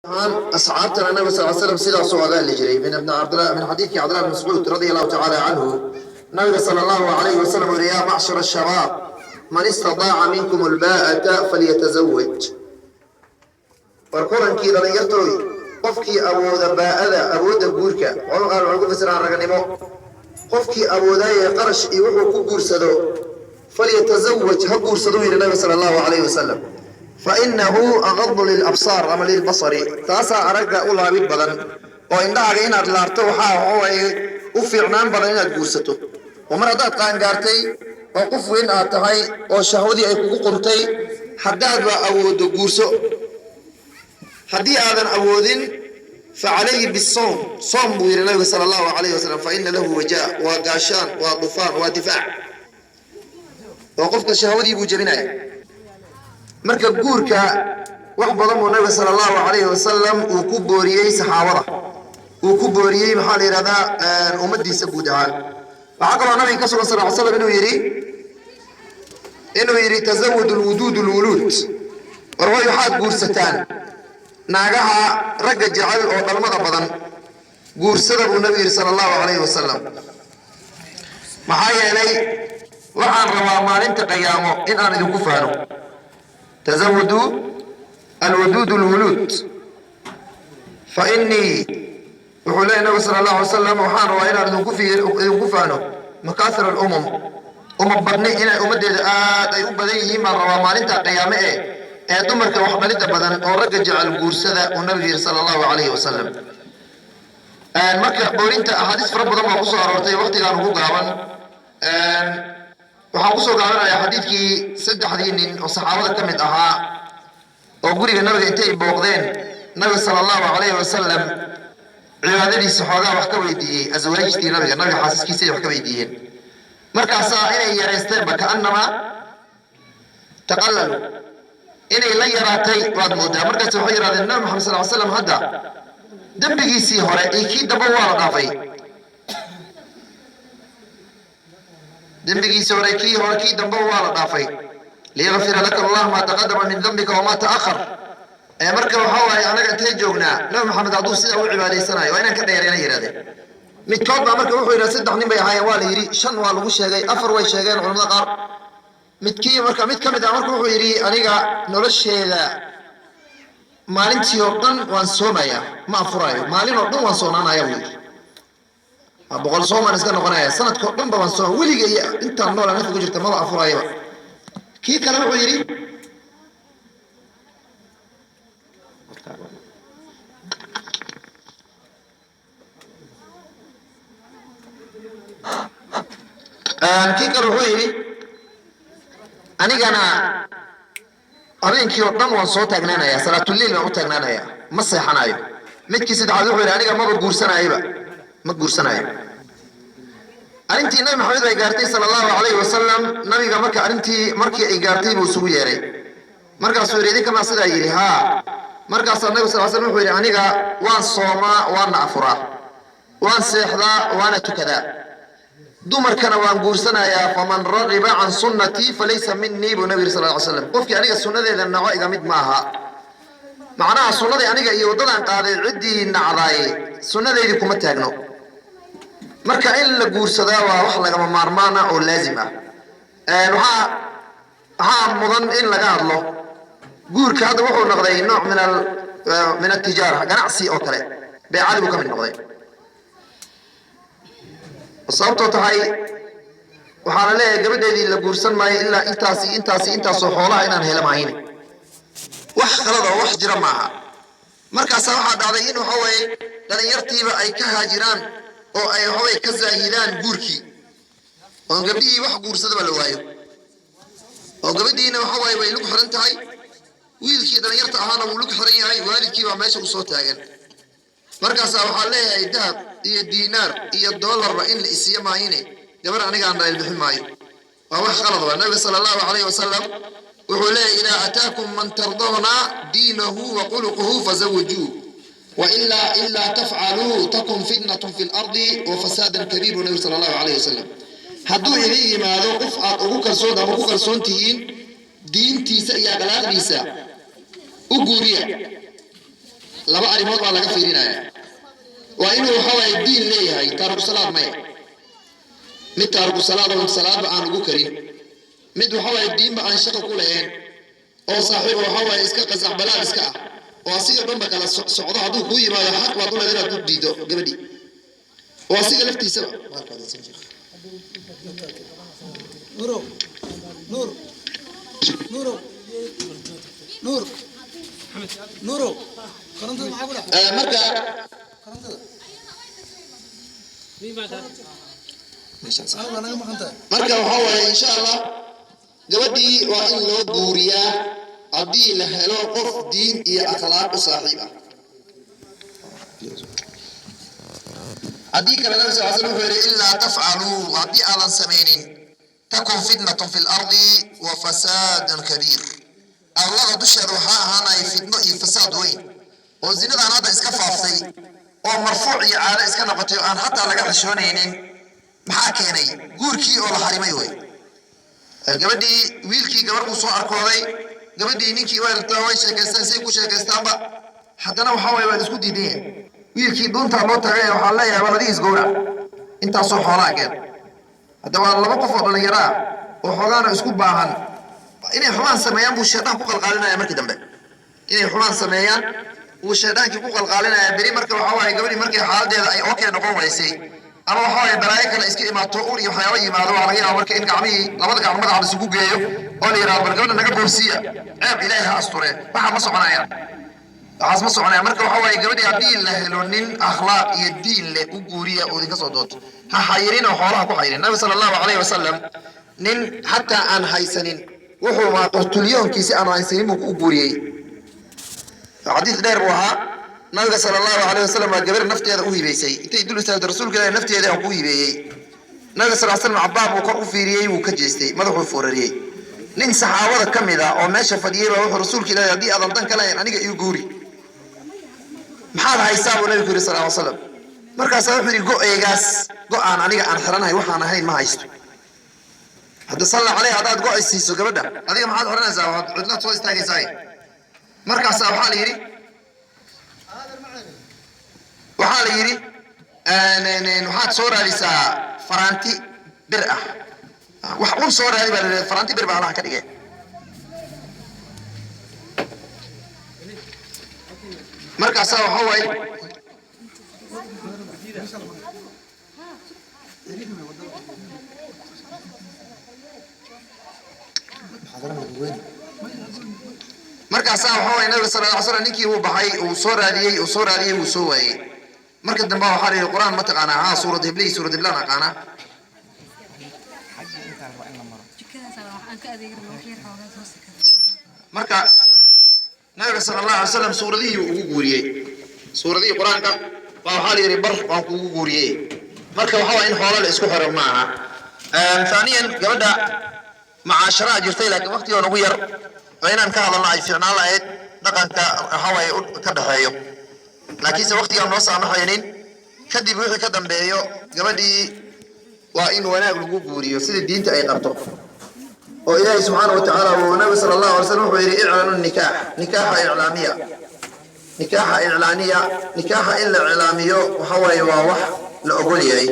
أصحابتنا النبي صلى الله عليه وسلم سيدة صعباء لجري من ابن عبد الله من حديث عبد الله بن مسعود رضي الله تعالى عنه النبي صلى الله عليه وسلم يا معشر الشباب من استطاع منكم الباءة فليتزوج والقرآن كي لن يرتوي قفكي أبو ذباء أبو ذبورك وقال عقوب سرعان رغنمو قفكي أبو ذا قرش يوحو كبور سدو فليتزوج هبور سدو إلى النبي صلى الله عليه وسلم فإنه أغض للأبصار أما للبصر تاسع أرجع أولها بالبدن وإن ده عجينا لارتو هو وفعنا بدن الجوسته ومن أدات كان جارتي وقف وين أتهاي وشهودي أي قمتي حداد وأود جوسه حدي آذن أودين فعليه بالصوم صوم بوير النبي صلى الله عليه وسلم فإن له وجاء وقاشان وضفان ودفاع وقفت شهودي بوجرنا marka guurka wax badan oo nabiga sallallahu alayhi wasallam uu ku booriyay saxaabada uu ku booriyay maxaa la yiraahdaa ummadiisa guud ahaan waxa kale nabiga sallallahu alayhi wasallam inuu yiri tazawwud alwudud alwulud warway waxaad guursataan naagaha ragga jecel oo dhalmada badan guursada uu nabiga sallallahu alayhi wasallam maxaa yeelay waxaan rabaa maalinta qiyaamo in aan idinku faano تزودوا الودود الولود فإني وحولي النبي صلى الله عليه وسلم وحان وإنا نكفانه مكاثر الأمم بدني إنا أمدي أي بديه ما روا مالنتا قيامه دمرك وحبلت بدن ورجع جعل قرصدا والنبي صلى الله عليه وسلم المكة بورينتا أحاديث رب ضم قصة أرورتي وقت كانوا هو قاون waxaan ku soo gaabanayaa xadiidkii saddexdii nin oo saxaabada ka mid ahaa oo guriga nabiga intay booqdeen nabiga sallallahu alayhi wasallam cibaadadiisa xoogaa wax ka weydiiyey aswaajtii nabiga xaasaskiisa wax ka weydiiyeen markaasaa inay yareysteen bakaannama taqallalu inay la yaraatay waad moodaa markaas waxay yiraahdeen nabi maxamed sallallahu alayhi wasallam hadda dambigiisii hore iyo kii dambe waa la dhaafay ذنبك سوريكي هوركي دمبو ولا ضافي ليغفر لك الله ما تقدم من ذنبك وما تأخر مركب وحوى أنا قلت جوجنا لو محمد عبد السيد أو عبادي سنة وين كده يرينا يراده متكبر مركب وحوى إلى سد حنين بيحيى والي يري شن والوش جاي أفر ويش جاي علماء قار متكي مركب متكمل مركب وحوى يري أنا نرش هذا مالين تيوردن وانسومايا ما فرايو مالين وردن وانسونانا يا بقول صوم أنا سكان غنايا سنة كردن بوانسون ولي جاي أنت عمال أنا فوق جرت ما أفرايو كي كلام غيري كي كلام غيري أنا جانا أرين كي قدام وانصوت أجنانا يا صلاة الليل ما قلت أجنانا يا مصي حنايو متكي سيد عدو غيري أنا جا ما بقول سنة عيبة ما بقول سنة عيبة أنتي نبي محمد إيجارتي صلى الله عليه وسلم نبي جمرك أنتي مركي إيجارتي بوسويري مركا سوري دي كما صدا يري ها مركا صلى الله عليه وسلم يقول يعني وان صوما وان عفرا وان سحلا وان تكذا دمر كان وان قرسنا يا فمن رغب عن سنتي فليس مني بنبي صلى الله عليه وسلم قف يعني السنة ذي النوائج مد معها معناها السنة يعني يوضل عن قاضي عدي النعراي السنة ذي كم تهجنو marka in la guursadaa waa wax laga maarmaan ah oo laazim ah waxa mudan in laga hadlo guurka hadda wuxuu noqday nooc min al-tijaara ganacsi oo kale beecad uu ka mid noqday sababtoo tahay waxa la leeyahay gabadheedii la guursan maayo ilaa intaas oo xoolaha inaan helo maahin wax qalad oo wax jira maaha markaas waxa dhacday in waxa way dhalinyartiiba ay ka haajiraan oo ay hooy ka zaahidaan guurkii oo gabadhii wax guursada la waayo oo gabadhiina waxa way lagu xiran tahay wiilkii dhalinyarta ahaana uu lagu xiran yahay waalidkii baa meesha u soo taagan markaas waxa leeyahay dahab iyo diinaar iyo dollarba in la isiyo maayine gabar aniga aan dhaayl bixin maayo waa wax qalad ah nabi sallallahu alayhi wasallam wuxuu leeyahay ila ataakum man tardawna diinahu wa quluquhu fazawjuhu وإلا تفعلوا تكن فتنة في الأرض وفساد كبير النبي صلى الله عليه وسلم هدو إليه ما ذو قفعة أبو كرسون تهين دين تيسا يا غلاق نيسا أقوريا laba arrimood baa laga fiirinaya waa inuu waxa waaye diin leeyahay taariku salaad maya mid taariku salaad oo salaadba aan ugu karin mid waxa waaye diinba aan shaqo ku lahayn oo saaxiib waxa waaye iska qasac balaad iska ah oo asiga dhanba kala socdo hadduu kuu yimaado xaq baad u leedahay inaad u diido gabadhii oo asiga laftiisaba نورو نور نورو نور نورو كرنت معاك ولا marka waxa waaye insha Allah gabadhii waa in loo guuriyaa haddii la helo qof diin iyo akhlaaq u saaxiib ah haddii kale nabi sallallahu alayhi wasallam wuxuu yidhi illaa tafcaluu haddii aadan samaynin takun fitnatun fi lardi wa fasaadun kabiir arlada dusheeda waxaa ahaanaya fitno iyo fasaad weyn oo zinadaan hadda iska faaftay oo marfuuc iyo caado iska noqotay oo aan hataa laga xishoonaynin maxaa keenay guurkii oo la xarimay wey gabadhii wiilkii gabar buu soo arkooday gabadhii ninkii way rabtaa way sheekaystaan say ku sheekaystaanba haddana waxaa waaye waa isku diideen wiilkii dhuuntaa loo tagay waxaa leeyahay waladihiis gowrac intaasoo xoolaa geen hadda waa laba qof oo dhallinyaro ah oo xoogaana isku baahan inay xumaan sameeyaan buu shaydaan ku qalqaalinaya markii dambe inay xumaan sameeyaan uu shaydaankii ku qalqaalinaya beri marka waxaa waaye gabadhii markii xaaladeeda ay okay noqon waysay ama waxa waaye balaayo kale iska imaato ur iyo waxyaaba yimaado waa laga yaaba marka in gacmihii labada gacmo madaxa la isugu geeyo oo la yidhahdo bal gabadha naga boorsiiya ceeb ilaahay ha asture waxaa ma soconayaan waxaas ma soconaya marka waxa waaye gabadhii haddii la helo nin akhlaaq iyo diin leh u guuriya oo idinka soo doonto ha xayirin oo xoolaha ku xayirin nabi sala allahu calayhi wasalam nin xataa aan haysanin wuxuu maa qortulyoonkiisi aan haysanin buu u guuriyey xadiis dheer buu ahaa nabiga sala allahu calayhi wasalam waa gabar nafteeda u hibaysay intay dul istaagto rasuulka ilaahi nafteeda aan ku hibeeyey nabiga sal slam cabbaar buu kor u fiiriyey wuu ka jeestay madaxuu foorariyey nin saxaabada ka mid ah oo meesha fadhiyey baa wuxuu rasuulka ilaahi haddii aadan dan ka lahayn aniga iu guuri maxaad haysaa buu nabigu yiri sal lla slam markaasaa wuxuu yidhi go-eygaas go-aan aniga aan xiranahay waxaan ahayn ma haysto hadda salla caleyh haddaad go-ay siiso gabadha adiga maxaad xiranaysaa waad cidlaad soo istaagaysaa markaasaa waxaa la yidhi waxaad soo raadisaa faraanti bir ah wax un soo raadi baa la faraanti bir baa allaha ka dhigay markaasaa waxaa waaye markaasaa waxaa waaye nabiga sala alla slam ninkii uu baxay uu soo raadiyey wuu soo waayey marka dambe waxaa la yidhi qur-aan ma taqaanaa haa suurad hibley suurad hiblaan aqaanaa marka nabiga sala allahu alay wasalam suuradihii uu ugu guuriyey suuradihii qur-aanka baa waxaa la yidhi bar waan kuugu guuriyey marka waxaa waye in xoola la isku xiro ma aha ثانيا gabadha macaashara jirtay laakiin waqtigoon ugu yar oo inaan ka hadalno ay fiicnaan lahayd dhaqanka waxaa waaye ka dhaxeeyo laakiinse waqtigaan noo saamaxaynin kadib wixii ka dambeeyo gabadhii waa in wanaag lagu guuriyo sida diinta ay qabto oo ilaahay subxaanahu watacaala uu nabi sala allahu alay slam wuxuu yidhi iclaanu nikaaxa iclaamiya nikaaxa in la iclaamiyo waxa waaye waa wax la ogol yahay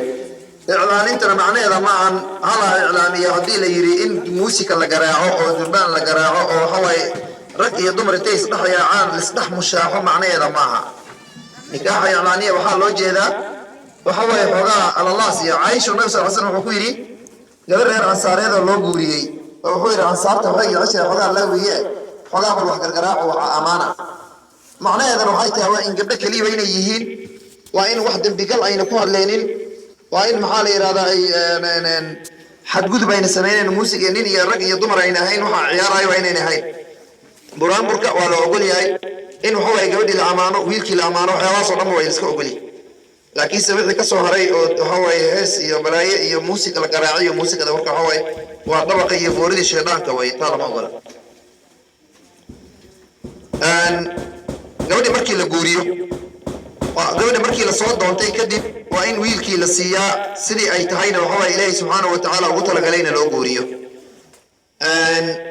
iclaanintana macnaheeda ma aan hala iclaamiya haddii la yidhi in muusika la garaaco oo durbaan la garaaco oo waxa waaye rag iyo dumar intay isdhex yaacaan lisdhex mushaaxo macnaheeda maaha nikaaxa iclaaniya waxaa loo jeedaa waxa waaye xoogaa alalaas iyo caisha nabi sal slam wuxuu ku yidhi gabar reer ansaareeda loo guuriyey oo wuxuu yidhi ansaarta waxay jeceshahay xoogaa laawiye xoogaa bal wax gargaraaco waxa amaana macnaheedana waxay tahay waa in gabdho keliya inay yihiin waa in wax dembigal ayna ku hadlaynin waa in maxaa la yidhahdaa ay xadgudub ayna samaynayn muusiga nin iyo rag iyo dumar ayna ahayn waxaa ciyaarayo waa inayna ahayn buraanburka waa la ogol yahay in waxa waaye gabadhii la amaano wiilkii la amaano waxyaabahaasoo dhanba waa iska ogolyahay laakiinse wixii ka soo haray oo waxa waaye hees iyo balaaye iyo muusika la garaaciyo muusikada marka waxa waaye waa dhabaqa iyo fooridii shaydaanka way taa lama ogola gabadhii markii la guuriyo gabadha markii la soo doontay kadib waa in wiilkii la siiyaa sidii ay tahayna waxa waaye ilaahay subxaanahu watacaala ugu talagalayna loo guuriyo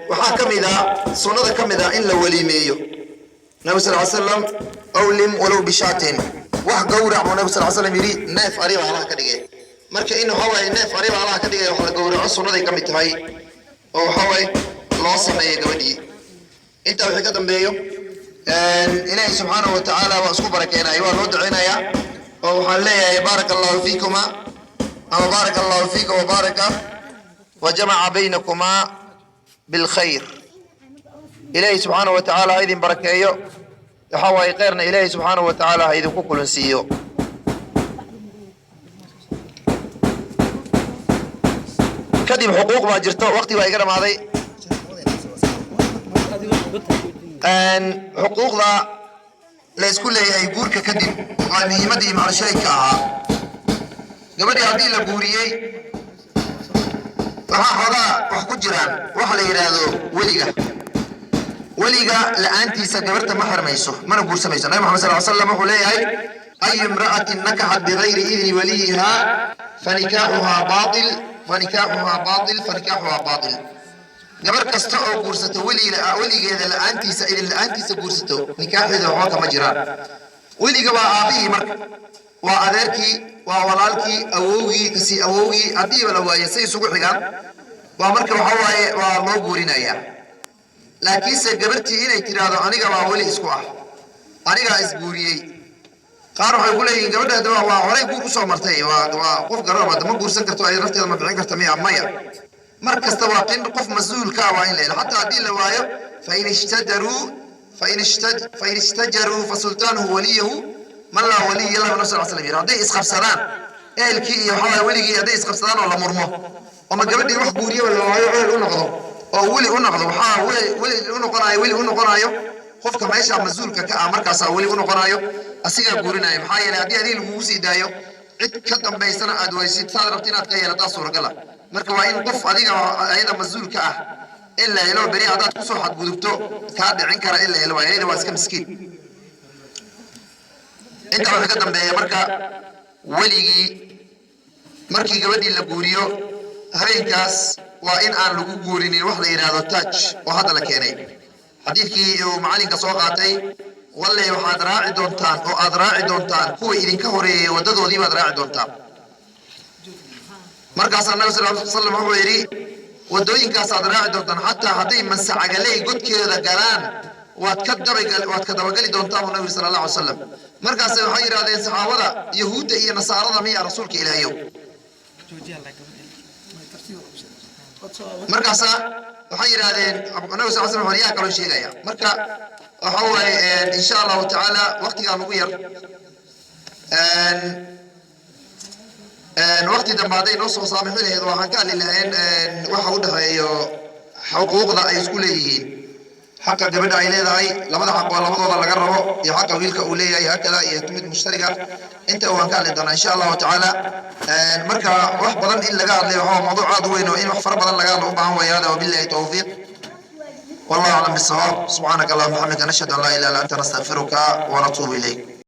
waxaa ka mid ah sunnada ka mid ah in la weliimeeyo النبي صلى الله عليه وسلم أولم ولو بشاة وحقورع النبي صلى الله عليه وسلم يري ناف قريب على كدقة marka in haway neef qariib Allah ka dhigay wax la gowraco sunnaday kamid tahay oo haway loo sameeyay gabadhii inta wixii ka dambeeyo ilaahay subhanahu wa ta'ala waa isku barakeenay waa loo duceynaya oo waxaan leeyahay barakallahu fiikuma ama barakallahu fiika wa baraka wa jamaa baynakuma bil khair ilaahay subhanahu wa ta'ala idin barakeeyo waxa way qeyrna ilaahay subhanahu wa ta'ala idin ku kulansiiyo kadib xuquuq baa jirto waqti baa iga dhamaaday xuquuqda la isku leeyahay guurka kadib waa muhiimadii macalshaydka ahaa gabadhii haddii la guuriyey waxaa xoogaa wax ku jiraan waxa la yidhaahdo weliga la'aantiisa gabarta ma xirmayso mana guursamayso nabi maxamed sal slam wuxuu leeyahay ayu imra'atin nakaxat bigayri idni waliyiha fanikaaxuhaa baatil فنكاحها باطل gabar kasta oo guursato weligeeda la'aantiisa ilaa la'aantiisa guursato nikaaxeeda waxa kama jiraan weliga waa aabihii marka waa adeerkii waa walaalkii awowgii kasi awowgii hadii la waayo say isugu xigaan waa marka waxa waaye waa loo guurinaya laakiin se gabartii inay tiraado aniga waa weli isku ah aniga is guuriyay qaar waxay ku leeyihiin gabadha waa horay guur u soo martay waa qof garaba ma guursan karto ay rafteeda ma bixin karto maya mar kasta waa qin qof mas'uul ka waa in leeyahay hatta hadii la waayo fa in ishtajaru fa sultanuhu waliyuhu man la waliy lahu nabi sallallahu alayhi wasallam hadii isqabsadaan eelkii iyo waxa weligii hadii isqabsadaan oo la murmo ama gabadhii wax guuriyo la waayo u noqdo oo weli u noqdo waxa weli u noqonayo qofka meesha mas'uulka ka ah markaas weli u noqonayo asiga guurinaya maxaa yeelay hadii adii lagu sii daayo cid ka dambaysana aad waysid saad rabtid inaad ka yeelataa suuragal ah marka waa in qof adiga ayada mas'uulka ah illa ilo bari hadaad ku soo xadgudubto ka dhicin kara illa ilo ayada waa iska miskiin inta waxa ka dambeeya marka weligii markii gabadhii la guuriyo habeenkaas waa in aan lagu guurinin wax la yiraahdo touch oo hadda la keenay xadiidkii uu macalinka soo qaatay wallahi waxaad raaci doontaan kuwa idinka horeeyay wadadoodii baad raaci doontaan markaas annabi sallallahu alayhi wasallam wuxuu yiri wadooyinkaas aad raaci doontaan hatta haday masacagalay godkeeda galaan waad ka dabagali doontaan nabi sallallahu alayhi wasallam markaas waxay yiraahdeen saxaabada yahuudda iyo nasaarada miya rasuulka ilaahiyo markaas waxay yiraahdeen nabi sallallahu alayhi wasallam yaa kala sheegaya marka waxa way insha Allah ta'ala waqtiga ugu yar waqti dambaday noo soo saamaxinayd waxaan ka leeyahay waxa u dhaxeeyo xuquuqda ay isku leeyihiin xaqa gabadha ay leedahay labada xaq waa labadooda laga rabo iyo xaqa wiilka uu leeyahay hakada iyo tumid mushtariga inta waan ka leeyahay insha Allah ta'ala marka wax badan in laga hadlayo waxa mawduuc aad weyn oo in wax far badan laga hadlo u baahan wayaada wabillahi tawfiiq والله أعلم بالصواب سبحانك اللهم وبحمدك نشهد أن لا إله إلا أنت نستغفرك ونتوب إليك